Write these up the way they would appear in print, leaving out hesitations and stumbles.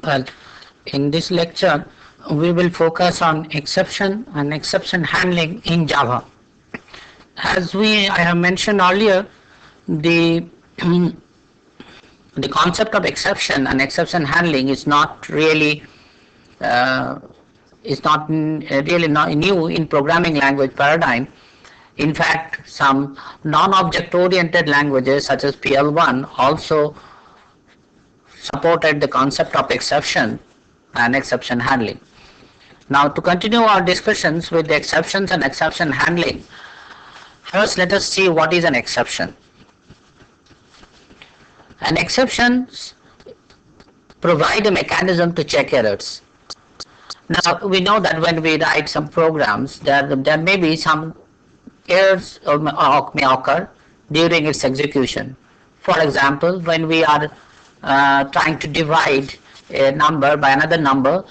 Well, in this lecture, we will focus on exception and exception handling in Java. As I have mentioned earlier, the the concept of exception and exception handling is not really really not new in programming language paradigm. In fact, some non-object oriented languages such as PL1 also supported the concept of exception and exception handling. Now, to continue our discussions with the exceptions and exception handling, first let us see what is an exception. An exceptions provide a mechanism to check errors. Now, we know that when we write some programs, there may be some errors may occur during its execution. For example, when we are trying to divide a number by another number,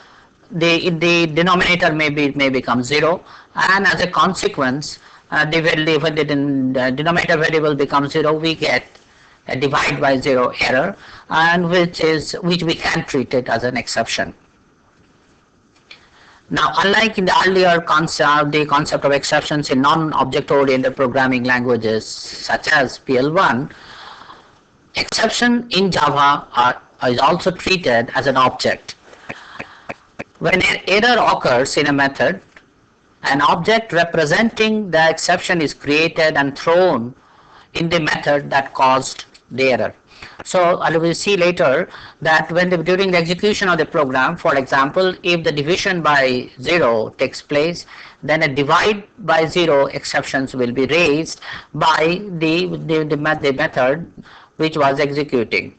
the denominator may become 0, and as a consequence, when the denominator variable becomes 0, we get a divide by 0 error, and which we can treat it as an exception. Now, unlike in the earlier concept, the concept of exceptions in non-object oriented programming languages such as PL1, exception in Java is also treated as an object. When an error occurs in a method, an object representing the exception is created and thrown in the method that caused the error. So I will see later that during the execution of the program, for example, if the division by 0 takes place, then a divide by 0 exceptions will be raised by the method which was executing.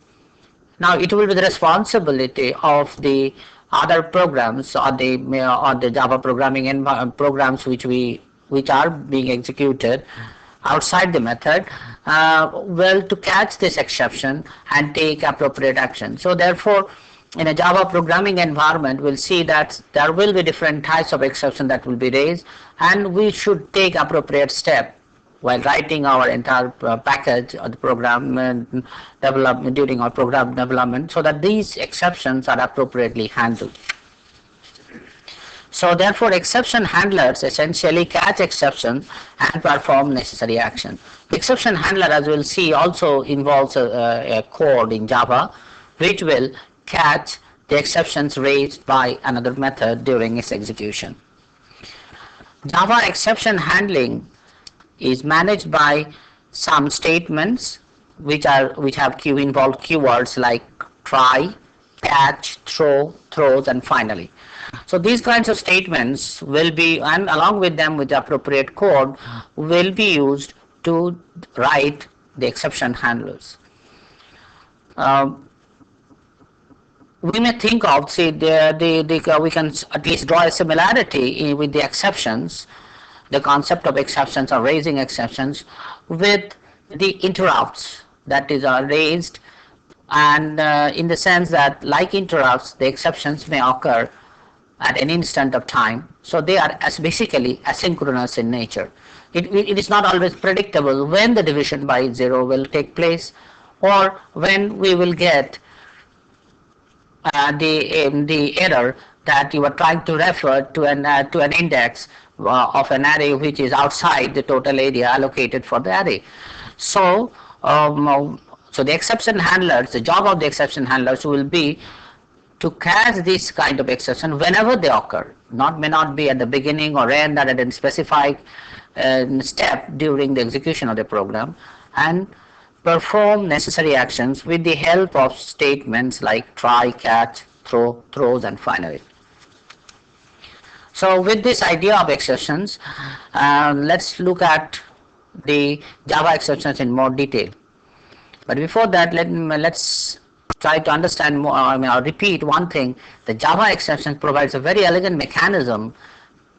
Now, it will be the responsibility of the other programs or the Java programming programs which are being executed outside the method, to catch this exception and take appropriate action. So therefore, in a Java programming environment, we'll see that there will be different types of exception that will be raised, and we should take appropriate step while writing our entire package or the program development during our program development, so that these exceptions are appropriately handled. So therefore, exception handlers essentially catch exceptions and perform necessary action. Exception handler, as we'll see, also involves a code in Java which will catch the exceptions raised by another method during its execution. Java exception handling is managed by some statements which involve keywords like try, catch, throw, throws, and finally. So these kinds of statements will be, and along with them with the appropriate code, will be used to write the exception handlers. We may think of, we can at least draw a similarity with the exceptions, the concept of exceptions or raising exceptions, with the interrupts that are raised, and in the sense that, like interrupts, the exceptions may occur at an instant of time, so they are basically asynchronous in nature. It is not always predictable when the division by 0 will take place, or when we will get the error that you are trying to refer to an index of an array which is outside the total area allocated for the array. So the exception handlers, the job of the exception handlers will be to catch this kind of exception whenever they occur. May not be at the beginning or end, or at a specified step during the execution of the program, and perform necessary actions with the help of statements like try, catch, throw, throws, and finally. So with this idea of exceptions, let's look at the Java exceptions in more detail. But before that, let's try to understand more, or repeat one thing. The Java exception provides a very elegant mechanism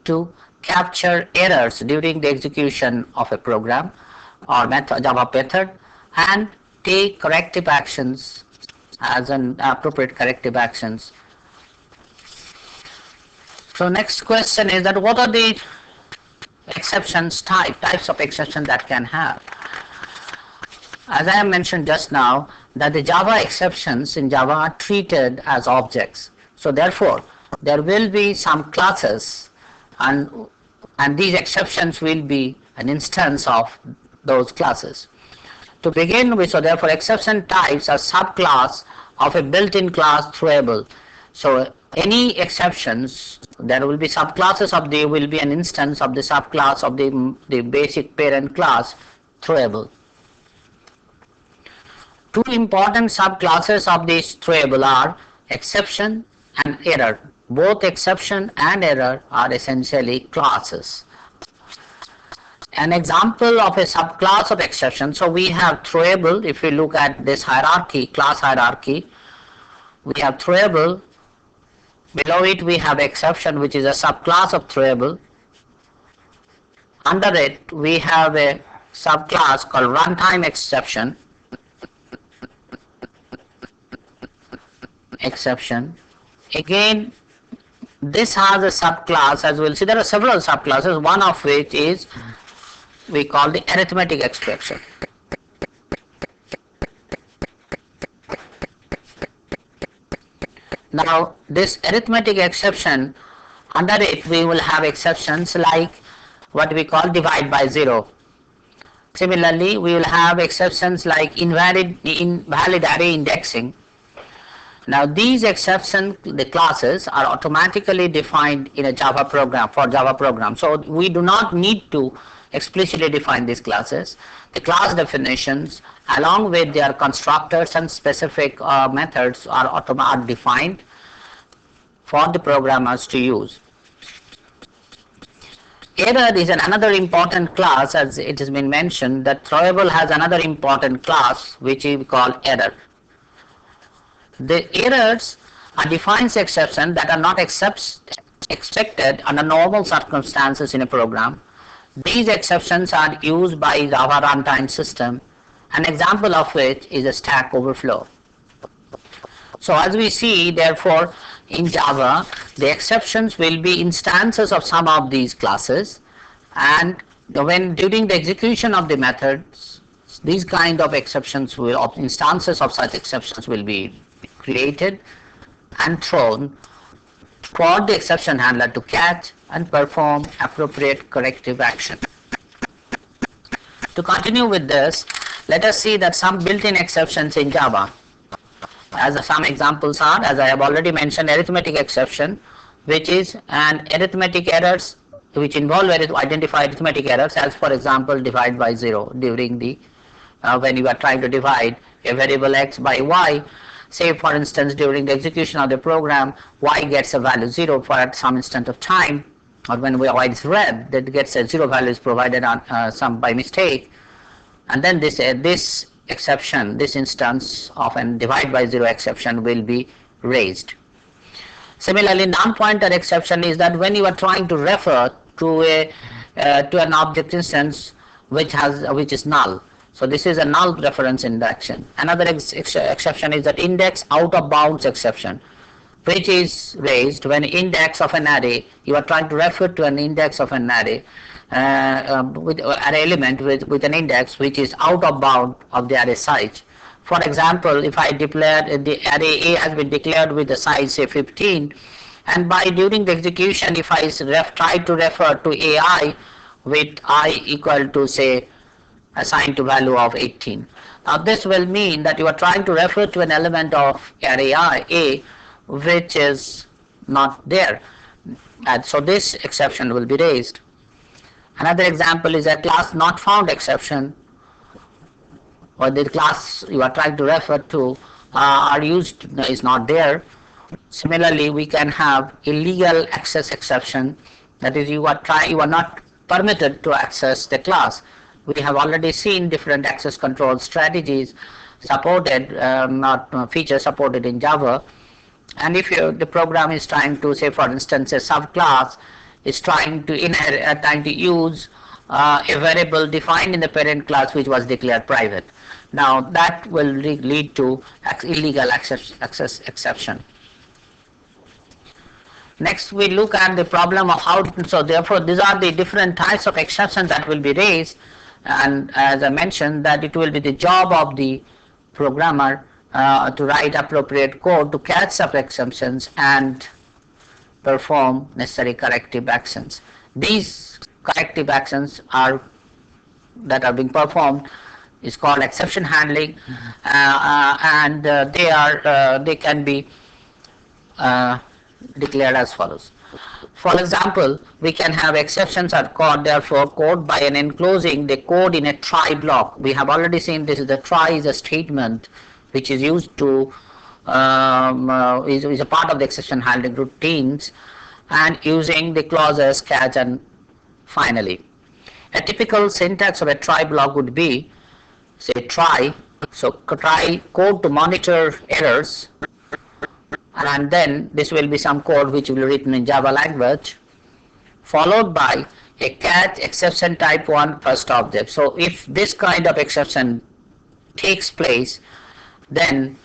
to capture errors during the execution of a program or Java method, and take corrective actions as an appropriate corrective actions. So next question is that what are the exceptions types of exception that can have? as I have mentioned just now, that the Java exceptions in Java are treated as objects. So therefore, there will be some classes, and these exceptions will be an instance of those classes. To begin with, so therefore exception types are subclass of a built-in class throwable. So any exceptions, there will be subclasses of, they will be an instance of the subclass of the basic parent class throwable. Two important subclasses of this throwable are exception and error. Both exception and error are essentially classes. An example of a subclass of exception, so we have throwable. If we look at this hierarchy, class hierarchy, we have throwable, below it we have exception, which is a subclass of throwable. Under it we have a subclass called runtime exception. Again, this has a subclass, as we'll see. There are several subclasses, one of which is we call the arithmetic exception. Now this arithmetic exception, under it we will have exceptions like what we call divide by zero. Similarly, we will have exceptions like invalid array indexing. Now these exceptions, the classes, are automatically defined in a Java program, for Java program. So we do not need to explicitly define these classes. The class definitions along with their constructors and specific methods are defined for the programmers to use. Error is another important class, as it has been mentioned that throwable has another important class which we call error. The errors are defined exceptions that are not expected under normal circumstances in a program. These exceptions are used by Java runtime system. An example of which is a stack overflow. So as we see, therefore, in Java, the exceptions will be instances of some of these classes, and when during the execution of the methods, these kind of exceptions will, instances of such exceptions will be created and thrown for the exception handler to catch and perform appropriate corrective action. To continue with this, let us see that some built-in exceptions in Java. As some examples are, as I have already mentioned, arithmetic exception, which is an arithmetic errors which involve identify arithmetic errors, as for example divide by zero. During the when you are trying to divide a variable x by y, say for instance during the execution of the program, y gets a value 0 for at some instant of time, or when y is read, that gets a 0 value is provided on some by mistake, and then this exception, this instance of an divide by zero exception will be raised. Similarly, non-pointer exception is that when you are trying to refer to an object instance which is null. So this is a null reference indexion. Another exception is that index out of bounds exception, which is raised when index of an array, you are trying to refer to an index of an array with an element with an index which is out of bound of the array size. For example, if I declare the array A has been declared with the size say 15, and during the execution if I try to refer to AI with I equal to say assigned to value of 18. Now this will mean that you are trying to refer to an element of array A which is not there, and so this exception will be raised. Another example is a class not found exception, or the class you are trying to refer to is not there. Similarly, we can have illegal access exception, that is you are not permitted to access the class. We have already seen different access control strategies supported, features supported in Java, and if the program is trying to say for instance a subclass is trying to use a variable defined in the parent class which was declared private. Now that will lead to illegal access exception. Next we look at the problem of how, so therefore these are the different types of exceptions that will be raised. and as I mentioned that it will be the job of the programmer to write appropriate code to catch up exceptions and perform necessary corrective actions. These corrective actions are that are being performed is called exception handling, and they can be declared as follows. For example, we can have exceptions are called therefore code by an enclosing the code in a try block. We have already seen this is the try is a statement which is used to is a part of the exception handling routines, and using the clauses catch and finally. A typical syntax of a try block would be say try, so try code to monitor errors, and then this will be some code which will be written in Java language, followed by a catch exception type 1 first object. So if this kind of exception takes place, then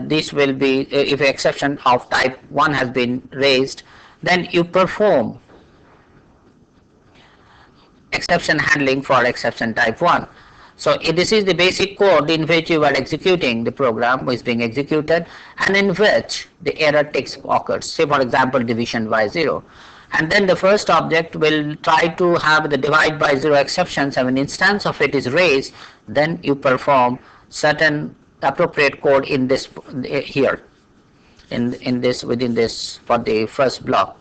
this will be if exception of type 1 has been raised, then you perform exception handling for exception type 1. So this is the basic code in which you are executing the program is being executed, and in which the error occurs, say for example division by 0, and then the first object will try to have the divide by 0 exceptions, and when instance of it is raised, then you perform certain appropriate code in this here in this within this for the first block.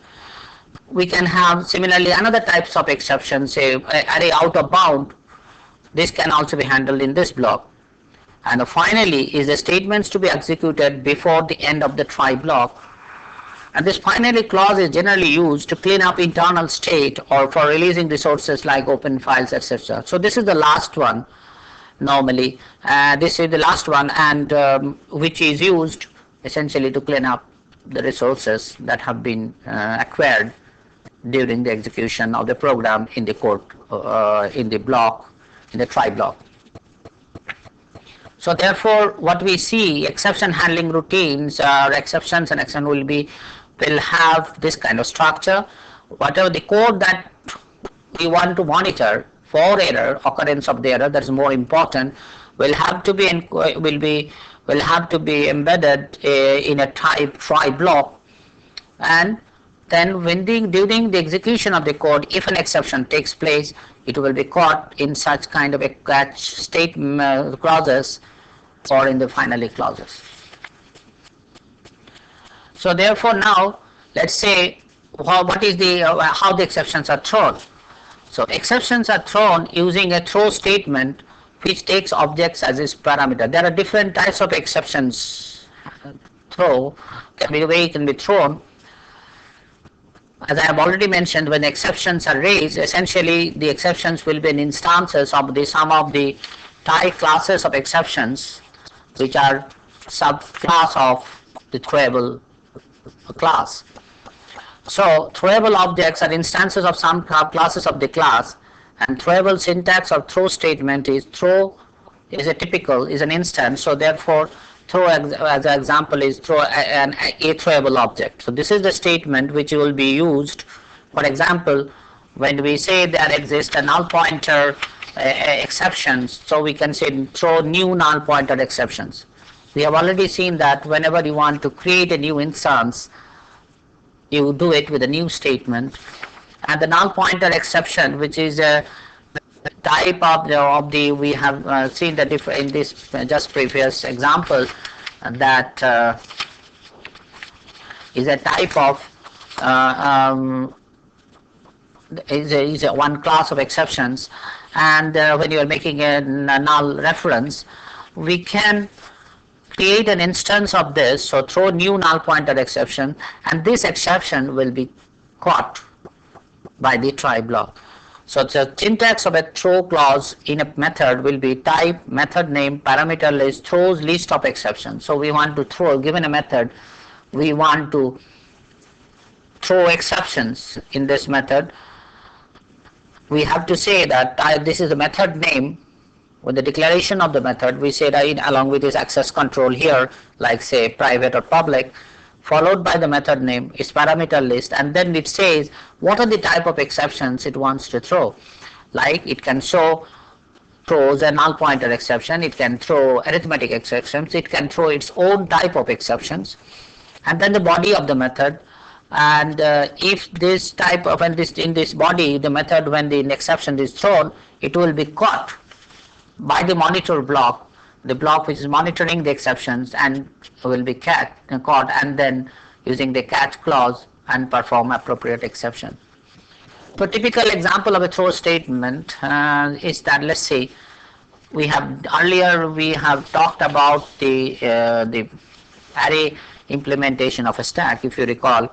We can have similarly another types of exceptions, say array out of bound. This can also be handled in this block. And finally is the statements to be executed before the end of the try block. And this finally clause is generally used to clean up internal state or for releasing resources like open files, etc. So this is the last one normally. This is the last one, and which is used essentially to clean up the resources that have been acquired during the execution of the program in the code in the block, in the try block. So therefore what we see exception handling routines or exceptions and exception will have this kind of structure. Whatever the code that we want to monitor for error, occurrence of the error, that is more important, will have to be embedded in a type try block, and then during the execution of the code, if an exception takes place, it will be caught in such kind of a catch state clauses or in the finally clauses. So therefore now let's say what is the how the exceptions are thrown. So exceptions are thrown using a throw statement which takes objects as its parameter. There are different types of exceptions. Throw can be the way it can be thrown. As I have already mentioned, when exceptions are raised, essentially the exceptions will be in instances of the sum of the type classes of exceptions, which are subclass of the throwable class. So throwable objects are instances of some classes of the class, and throwable syntax or throw statement is throw is an instance. So therefore throw as an example is throw a throwable object. So this is the statement which will be used. For example, when we say there exists a null pointer exceptions, so we can say throw new null pointer exceptions. We have already seen that whenever you want to create a new instance, you do it with a new statement, and the null pointer exception, which is a type of the we have seen that if in this just previous example that is a type of is a one class of exceptions, and when you are making a null reference, we can create an instance of this. So throw new null pointer exception, and this exception will be caught by the try block. So the syntax of a throw clause in a method will be type, method name, parameter list, throws list of exceptions. So we want to throw, given a method, we want to throw exceptions in this method. We have to say that this is the method name. With the declaration of the method, we say that along with this access control here, like say private or public, followed by the method name, its parameter list, and then it says what are the type of exceptions it wants to throw. like it can throws a null pointer exception, it can throw arithmetic exceptions, it can throw its own type of exceptions, and then the body of the method. And if this type of, and this in this body, the method, when the exception is thrown, it will be caught by the monitor block, the block which is monitoring the exceptions, and will be caught, and then using the catch clause and perform appropriate exception. So typical example of a throw statement is that, let's say, we have talked about the array implementation of a stack. If you recall,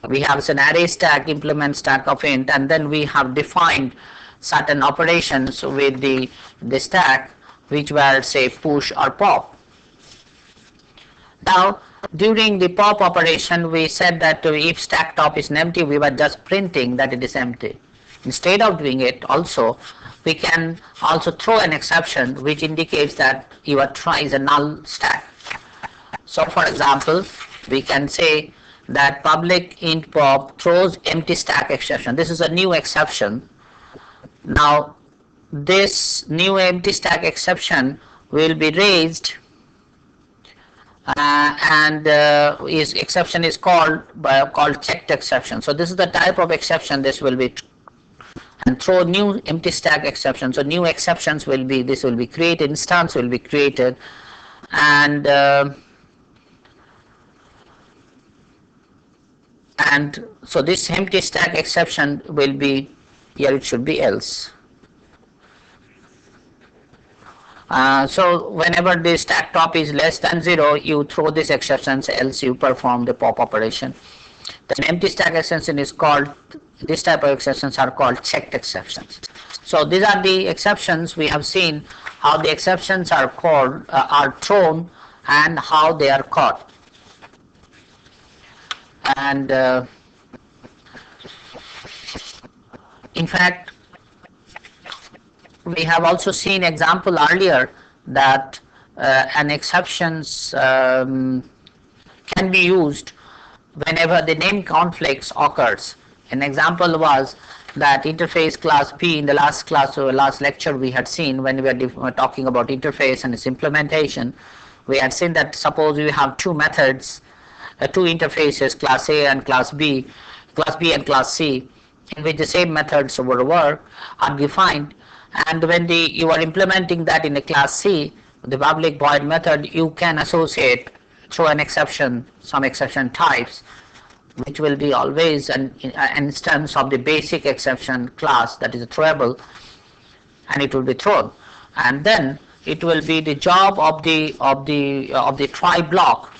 we have an array stack implement stack of int, and then we have defined certain operations with the stack, which were, say, push or pop. Now during the pop operation, we said that if stack top is empty, we were just printing that it is empty. Instead of doing it, also we can also throw an exception which indicates that your try is a null stack. So for example, we can say that public int pop throws empty stack exception. This is a new exception. Now this new empty stack exception will be raised, and is exception is called checked exception. So this is the type of exception this will be, and throw new empty stack exception. So new exceptions will be, this will be created, instance will be created, and so this empty stack exception will be here, it should be else. So whenever the stack top is less than 0, you throw these exceptions, else you perform the pop operation. The empty stack exception is called, this type of exceptions are called checked exceptions. So these are the exceptions. We have seen how the exceptions are called, are thrown, and how they are caught. And in fact, we have also seen example earlier that an exceptions can be used whenever the name conflicts occurs. An example was that interface class P in the last lecture we had seen, when we were talking about interface and its implementation. We had seen that suppose you have two methods, two interfaces, class A and class B and class C, in which the same methods are defined, and when you are implementing that in a class C, the public void method, you can associate through an exception, some exception types, which will be always an instance of the basic exception class that is throwable, and it will be thrown. And then it will be the job of the try block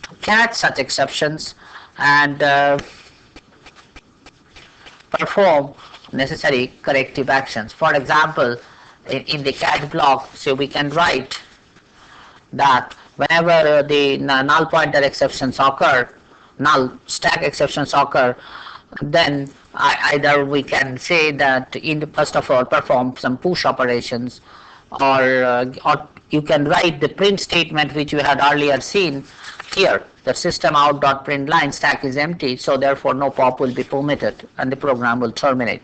to catch such exceptions and perform necessary corrective actions. For example, in the catch block, so we can write that whenever the null pointer exceptions occur, null stack exceptions occur, then either we can say that first of all perform some push operations, or you can write the print statement which we had earlier seen here, the system out.println stack is empty, so therefore no pop will be permitted and the program will terminate.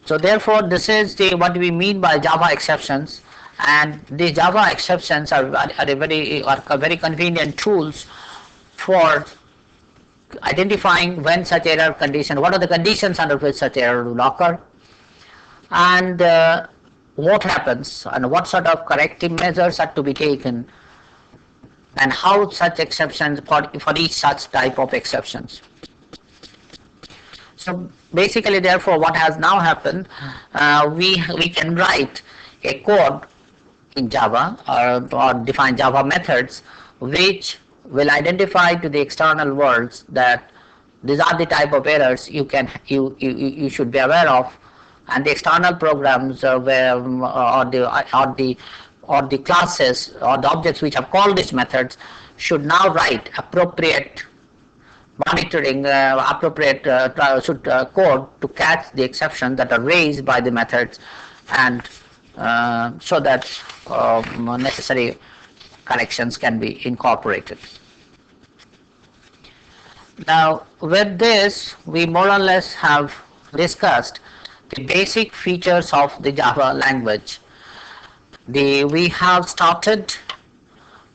So therefore this is what we mean by Java exceptions, and these Java exceptions are very convenient tools for identifying when such error condition, what are the conditions under which such error will occur, and what happens, and what sort of corrective measures are to be taken, and how such exceptions for each such type of exceptions. So basically, therefore, what has now happened, we can write a code in Java or define Java methods which will identify to the external worlds that these are the type of errors you should be aware of, and the external programs or the classes or the objects which have called these methods should now write appropriate monitoring, code to catch the exceptions that are raised by the methods, and so that necessary corrections can be incorporated. Now with this, we more or less have discussed the basic features of the Java language. We have started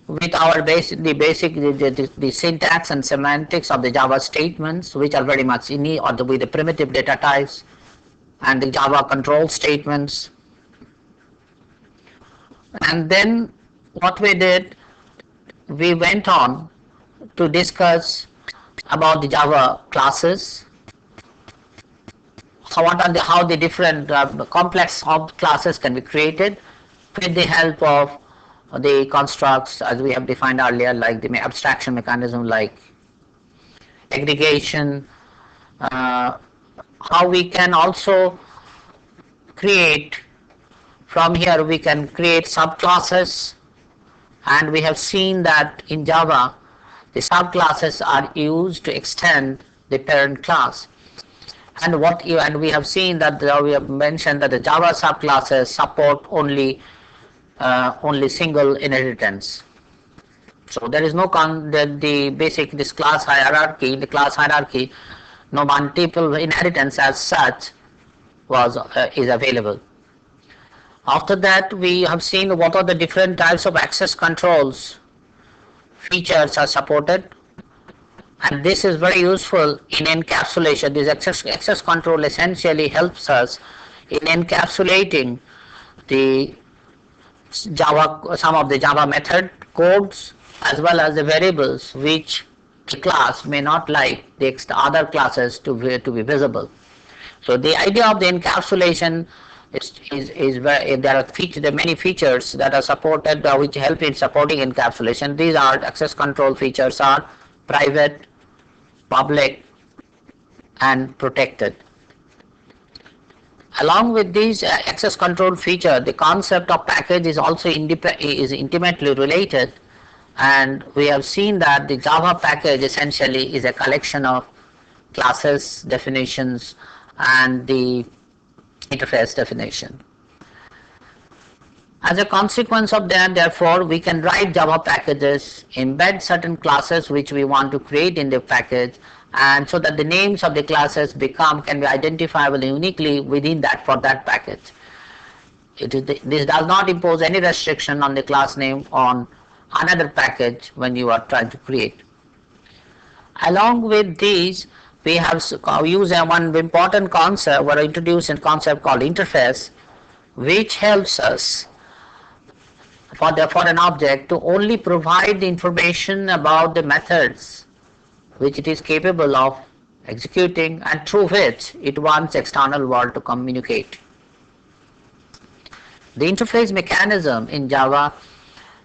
with our the syntax and semantics of the Java statements, which are very much in or with the primitive data types and the Java control statements. And then what we did, we went on to discuss about the Java classes. So how the different complex classes can be created with the help of the constructs as we have defined earlier, like the abstraction mechanism like aggregation, how we can also create from here, we can create subclasses, and we have seen that in Java the subclasses are used to extend the parent class. And we have seen that we have mentioned that the Java subclasses support only single inheritance. So there is no this class hierarchy. In the class hierarchy, no multiple inheritance as such is available. After that, we have seen what are the different types of access controls features are supported, and this is very useful in encapsulation. This access control essentially helps us in encapsulating the some of the Java method codes as well as the variables which the class may not like the other classes to be visible. So the idea of the encapsulation is where there are many features that are supported which help in supporting encapsulation. These are access control features are private, public, and protected. Along with these access control feature, the concept of package is also intimately related, and we have seen that the Java package essentially is a collection of classes, definitions, and the interface definition. As a consequence of that, therefore, we can write Java packages, embed certain classes which we want to create in the package, and so that the names of the classes can be identifiable uniquely within for that package. This does not impose any restriction on the class name on another package when you are trying to create. Along with these, we have used one important concept or introduced a concept called interface, which helps us for an object to only provide the information about the methods which it is capable of executing and through which it wants external world to communicate. The interface mechanism in Java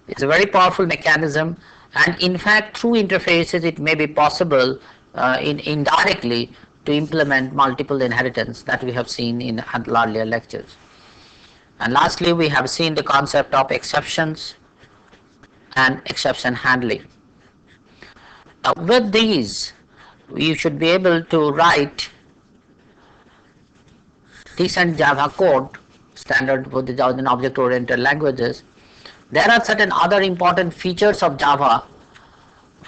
is a very powerful mechanism, and in fact through interfaces it may be possible indirectly to implement multiple inheritance that we have seen in earlier lectures. And lastly, we have seen the concept of exceptions and exception handling. With these, you should be able to write decent Java code, standard for the object-oriented languages. There are certain other important features of Java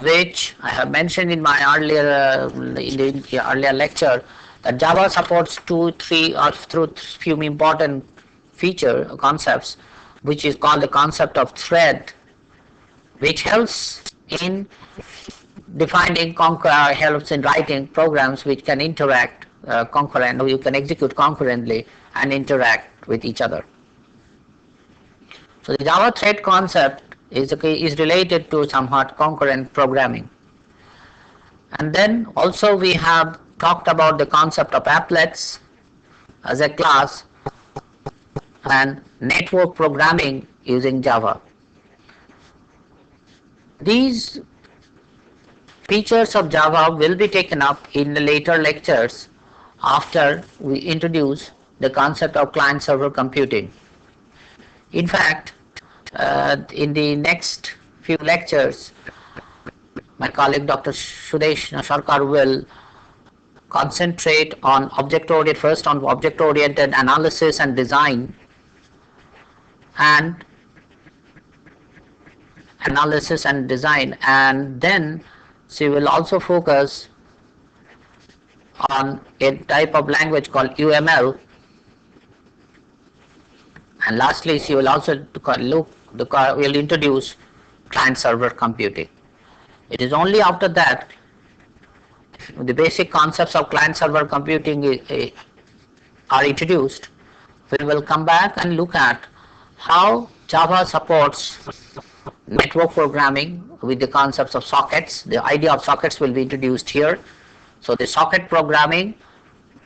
which I have mentioned in my earlier lecture, that Java supports few important concepts, which is called the concept of thread, which helps in defining helps in writing programs which can interact you can execute concurrently and interact with each other. So the Java thread concept is related to somewhat concurrent programming. And then also we have talked about the concept of applets as a class and network programming using Java. These features of Java will be taken up in the later lectures after we introduce the concept of client-server computing. In fact, in the next few lectures, my colleague Dr. Sudesh Sarkar will concentrate on object-oriented analysis and design, and then she will also focus on a type of language called UML, and lastly she will also will introduce client server computing. It is only after that the basic concepts of client server computing are introduced. We will come back and look at how Java supports network programming with the concepts of sockets. The idea of sockets will be introduced here. So the socket programming,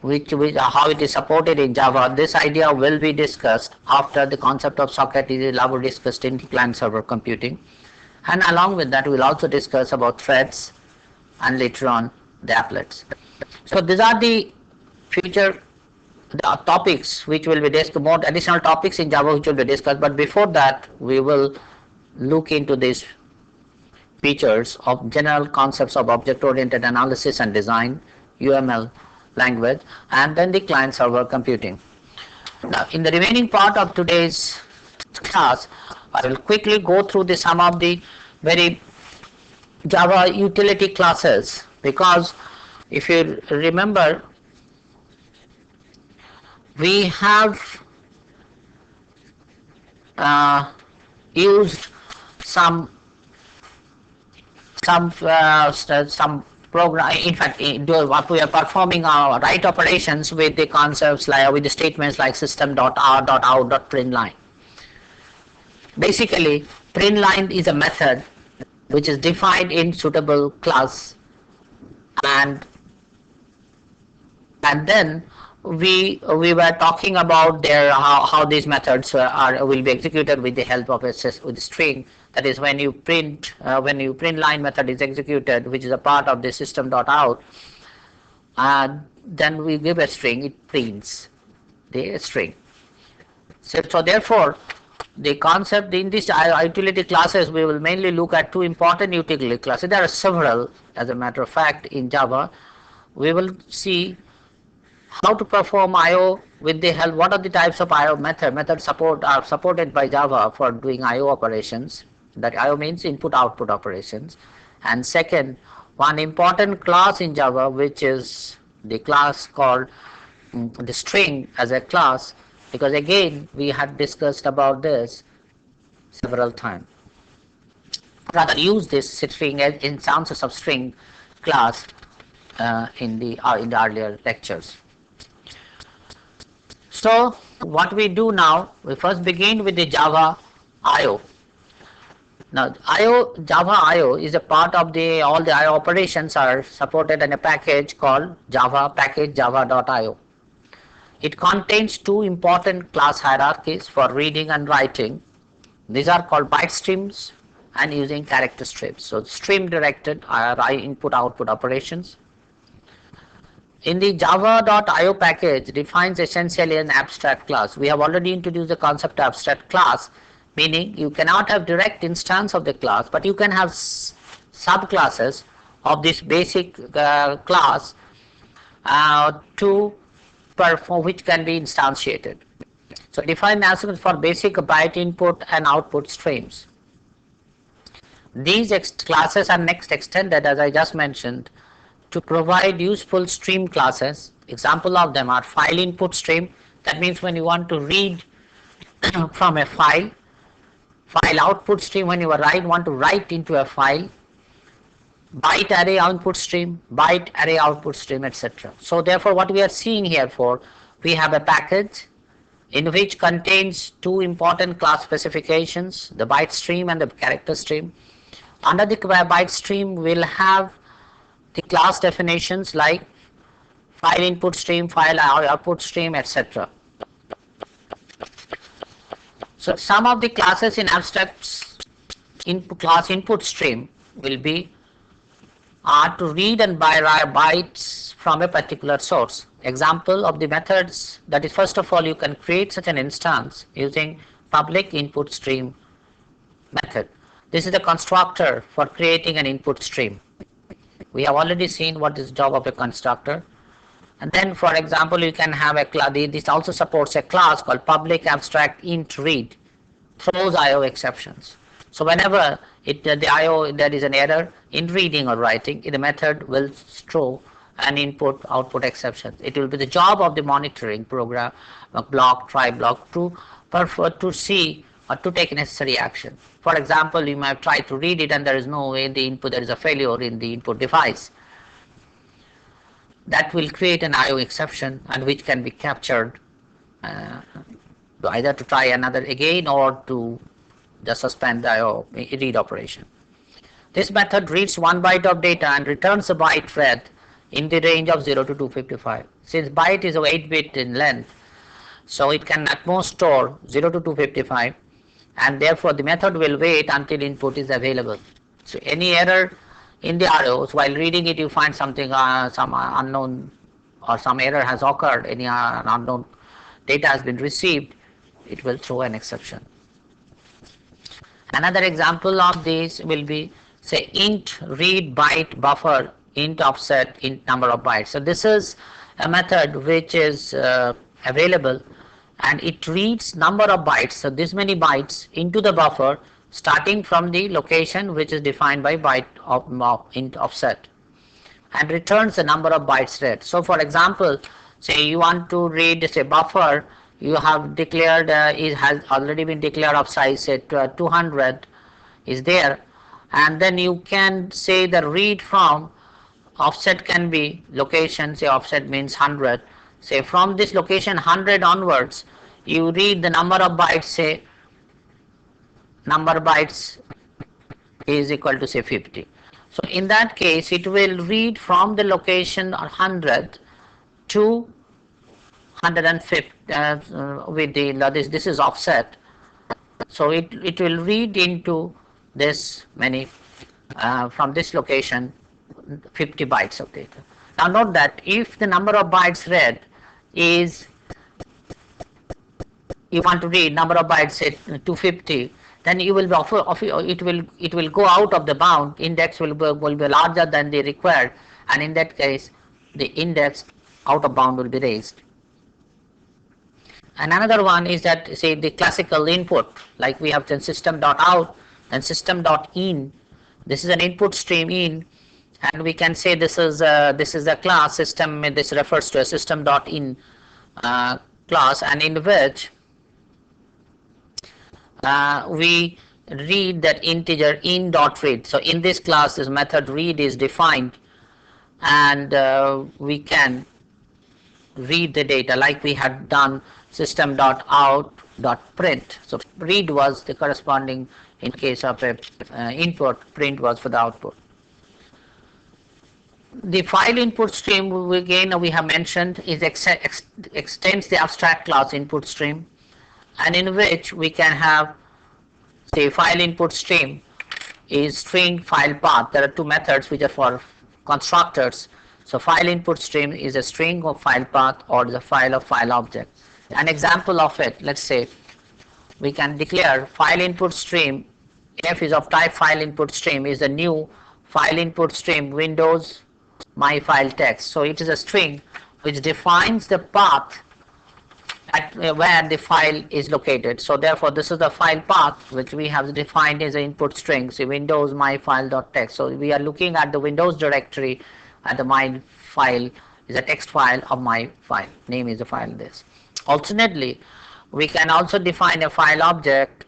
which how it is supported in Java, this idea will be discussed after the concept of socket is discussed in client server computing. And along with that we will also discuss about threads and later on the applets. So these are the future topics which will be discussed, more additional topics in Java which will be discussed, but before that we will look into these features of general concepts of object-oriented analysis and design, UML language, and then the client-server computing. Now, in the remaining part of today's class, I will quickly go through some of the very Java utility classes, because if you remember, we have used some program. In fact, what we are performing our write operations with the concepts like with the statements like system.out.println. Basically, println is a method which is defined in suitable class, and then we were talking about their how these methods will be executed with the help of with a string. That is, when you print line method is executed, which is a part of the system.out, then we give a string, it prints the string. So therefore, the concept in these utility classes, we will mainly look at two important utility classes. There are several, as a matter of fact, in Java. We will see how to perform I/O with the help. What are the types of I/O methods are supported by Java for doing I/O operations. That I/O means input-output operations. And second, one important class in Java, which is the class called the string as a class, because again we had discussed about this several times. Rather, use this string in instances of string class in the earlier lectures. So what we do now, we first begin with the Java I/O. Now Java I/O is a part of all the I/O operations are supported in a package called Java package java.io. It contains two important class hierarchies for reading and writing. These are called byte streams and using character streams. So stream directed are input-output operations. In the java.io package defines essentially an abstract class. We have already introduced the concept of abstract class, meaning you cannot have direct instance of the class, but you can have subclasses of this basic class to perform, which can be instantiated. So define as for basic byte input and output streams. These classes are next extended, as I just mentioned, to provide useful stream classes. Example of them are file input stream. That means when you want to read from a file. File output stream, when you want to write into a file. Byte array output stream, byte array output stream, etc. So therefore, what we are seeing here we have a package in which contains two important class specifications, the byte stream and the character stream. Under the byte stream, we'll have the class definitions like file input stream, file output stream, etc. So some of the classes in abstract class input stream will be to read and write bytes from a particular source. Example of the methods, that is, first of all, you can create such an instance using public input stream method. This is the constructor for creating an input stream. We have already seen what is the job of a constructor. And then, for example, you can have a class. This also supports a class called public abstract int read, throws I/O exceptions. So whenever the I/O there is an error in reading or writing, the method will throw and input output exceptions. It will be the job of the monitoring program block, try block to see or to take necessary action. For example, you might try to read it and there is no way in the input, there is a failure in the input device. That will create an IO exception and which can be captured either to try another again or to just suspend the IO read operation. This method reads 1 byte of data and returns a byte read in the range of 0 to 255. Since byte is 8 bit in length, so it can at most store 0 to 255, and therefore the method will wait until input is available. So any error in the IOs, while reading it you find something some unknown or some error has occurred, any unknown data has been received, it will throw an exception. Another example of this will be, say, int read byte buffer int offset int number of bytes. So this is a method which is available and it reads number of bytes, so this many bytes into the buffer starting from the location which is defined by byte of int offset, and returns the number of bytes read. So for example, say you want to read, say, buffer you have declared it has already been declared of size, say 200 is there, and then you can say the read from offset can be location, say offset means 100, say from this location 100 onwards you read the number of bytes, say number of bytes is equal to say 50. So in that case it will read from the location 100 to 150 with the this is offset, so it will read into this many from this location 50 bytes of data. Now note that if the number of bytes read is, you want to read number of bytes say 250, then you will be it will go out of the bound, index will be larger than the required, and in that case the index out of bound will be raised. And another one is that, say, the classical input, like we have system.out and system.in. This is an input stream in, and we can say this is a class system. This refers to a system.in class, and in which we read that integer in.read. So in this class this method read is defined, and we can read the data like we had done system.out.print. So read was the corresponding, in case of a input, print was for the output. The file input stream again we have mentioned is extends the abstract class input stream, and in which we can have, say, file input stream is string file path. There are two methods which are for constructors. So file input stream is a string of file path or the file of file object. An example of it, let's say we can declare file input stream f is of type file input stream is a new file input stream Windows my file text. So it is a string which defines the path at where the file is located. So therefore this is the file path which we have defined as an input string, say Windows my file.txt. So we are looking at the Windows directory, and the my file is a text file of my file, name is the file this. Alternately, we can also define a file object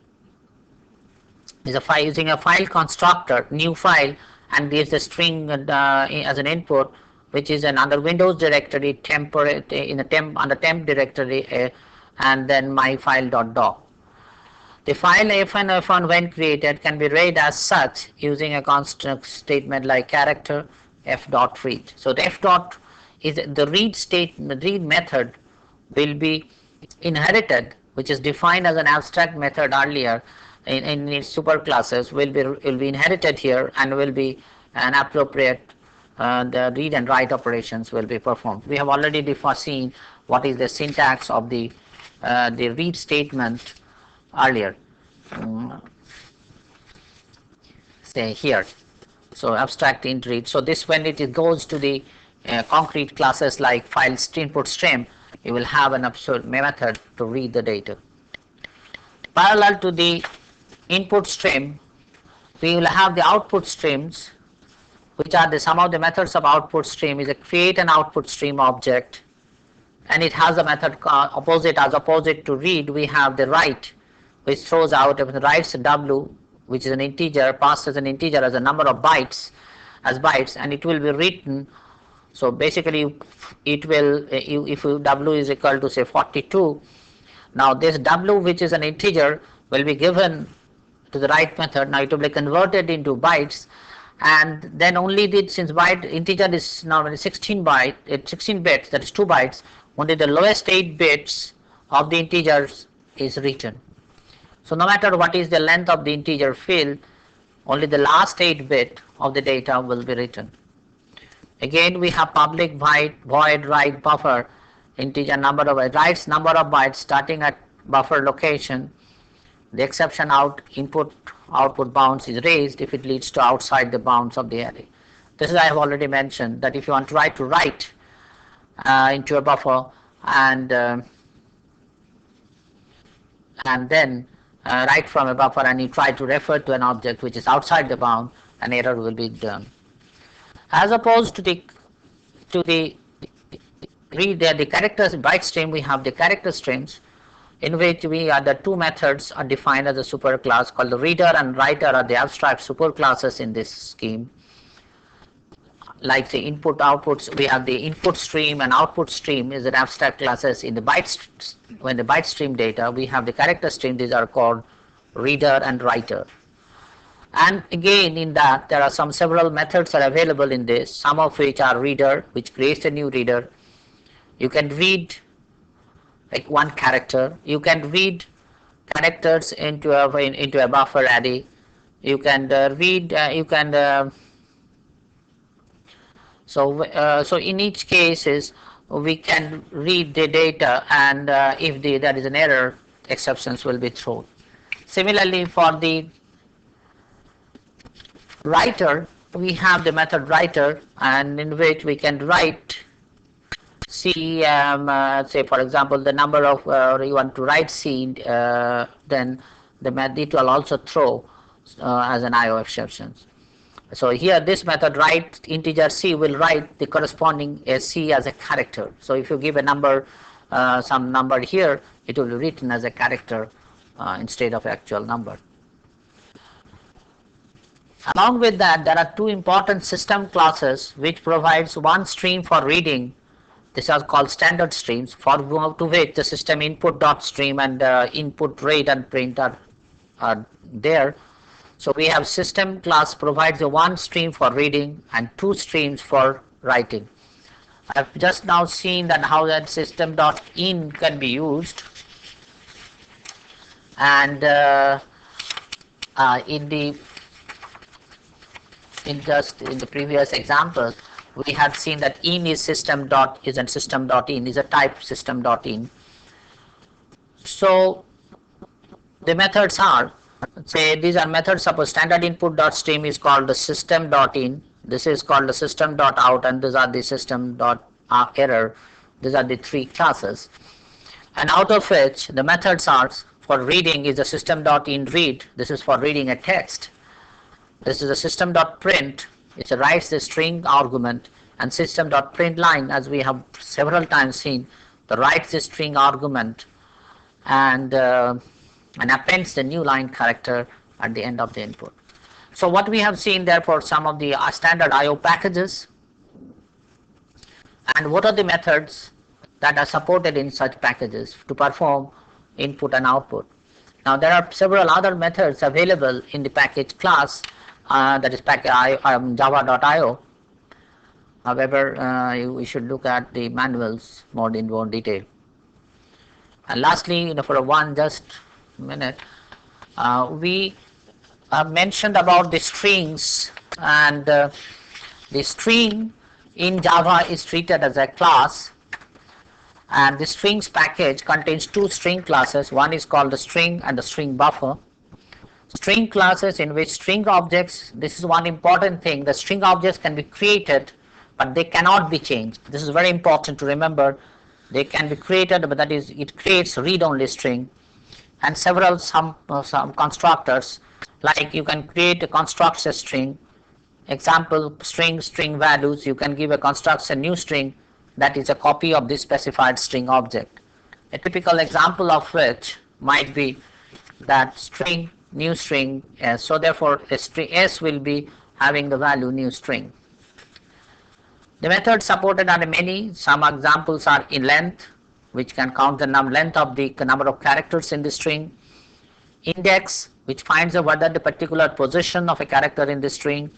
is a file using a file constructor, new file, and gives the string as an input, which is another Windows directory temporary in the temp under temp directory, and then my file.doc. The file f1 when created can be read as such using a construct statement like character f.read. So the f dot is the read method will be inherited, which is defined as an abstract method earlier in its superclasses, will be inherited here, and will be an appropriate the read and write operations will be performed. We have already seen what is the syntax of the read statement earlier. Say here, so abstract int read. So this, when it goes to the concrete classes like file input stream, you will have an absurd method to read the data. Parallel to the input stream, we will have the output streams which are the some of the methods of output stream, is a create an output stream object, and it has a method opposite. As opposite to read, we have the write, which throws out writes w, which is an integer, passed as an integer as a number of bytes, as bytes, and it will be written. So basically it will, if w is equal to say 42, now this w, which is an integer, will be given to the write method. Now it will be converted into bytes, and then only the, since byte integer is now 16 bits, that is 2 bytes, only the lowest 8 bits of the integers is written. So no matter what is the length of the integer field, only the last 8 bit of the data will be written. Again, we have public void write buffer, integer number of writes number of bytes starting at buffer location. The exception input output bounds is raised if it leads to outside the bounds of the array. This is, I have already mentioned, that if you want to write into a buffer and then write from a buffer, and you try to refer to an object which is outside the bound, an error will be done. As opposed to the characters byte stream, we have the character streams, in which the two methods are defined as a superclass called the reader and writer are the abstract superclasses in this scheme. Like the input outputs, we have the input stream and output stream is an abstract classes in the bytes. When the byte stream data, we have the character stream, these are called reader and writer. And again, in that there are several methods are available in this, some of which are reader, which creates a new reader. You can read like one character, you can read characters into a buffer array, you can so in each case we can read the data, and if there is an error, exceptions will be thrown. Similarly, for the writer, we have the method writer, and in which we can write C, say for example the number of you want to write C, then the method it will also throw as an IO exceptions. So here this method write integer C will write the corresponding C as a character. So if you give a number, some number here, it will be written as a character instead of actual number. Along with that, there are two important system classes which provides one stream for reading. These are called standard streams, for to which the system input dot stream and input read and print are there. So we have system class provides a one stream for reading and two streams for writing. I have just now seen that how that system dot in can be used, and in the previous example, we had seen that in is system dot is and system dot in is a type system dot in. So the methods are, say these are methods. Suppose standard input dot stream is called the system dot in. This is called the system dot out, and these are the system dot error. These are the three classes. And out of which the methods are for reading is the system dot in read. This is for reading a text. This is a system dot print. It writes the string argument, and system dot print line, as we have several times seen, the writes the string argument and appends the new line character at the end of the input. So what we have seen therefore some of the standard IO packages, and what are the methods that are supported in such packages to perform input and output. Now there are several other methods available in the package class, that is java.io. However, we should look at the manuals in more detail. And lastly, for one just minute, we mentioned about the strings, and the string in Java is treated as a class, and the strings package contains two string classes. One is called the string and the string buffer. String classes in which string objects, this is one important thing, the string objects can be created but they cannot be changed. This is very important to remember. They can be created, but that is, it creates read-only string, and some constructors, like you can create a constructs a string, example string values, you can give a construct a new string that is a copy of this specified string object. A typical example of which might be that string new string s. So therefore a string s will be having the value new string. The methods supported are many. Some examples are in length, which can count the length of the number of characters in the string. Index, which finds out whether the particular position of a character in the string.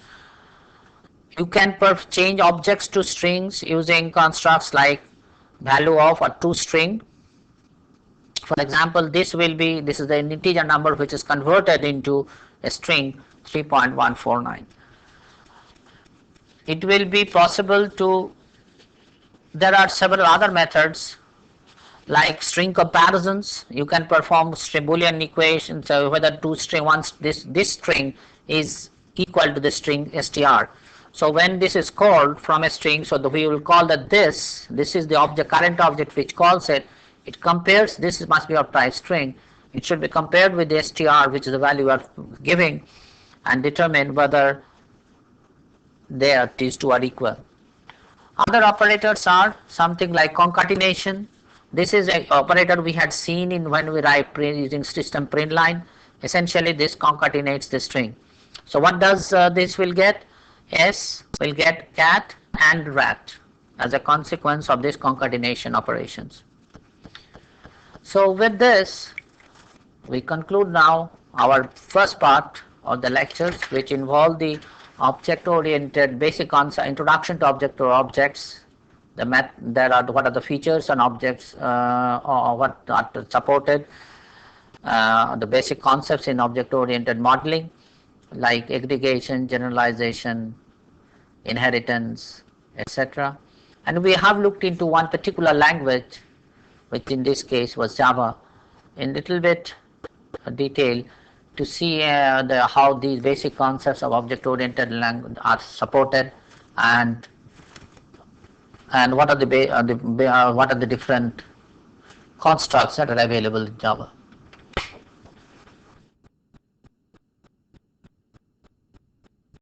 You can change objects to strings using constructs like value of or toString. For example, this is the integer number which is converted into a string 3.149. It will be possible to, there are several other methods like string comparisons. You can perform Boolean equations whether this string is equal to the string str. So when this is called from a string, so we will call that this is the object, current object which calls it. It compares, this must be of type string. It should be compared with the str, which is the value you are giving, and determine whether these two are equal. Other operators are something like concatenation. This is an operator we had seen in when we write using system print line. Essentially, this concatenates the string. So what does this will get? S will get cat and rat as a consequence of this concatenation operations. So with this, we conclude now our first part of the lectures, which involve the object-oriented basic concept, introduction to objects. What are the features and objects, or what are supported, the basic concepts in object-oriented modeling, like aggregation, generalization, inheritance, etc. And we have looked into one particular language, which in this case was Java, in little bit detail to see how these basic concepts of object-oriented language are supported, and what are the different constructs that are available in Java.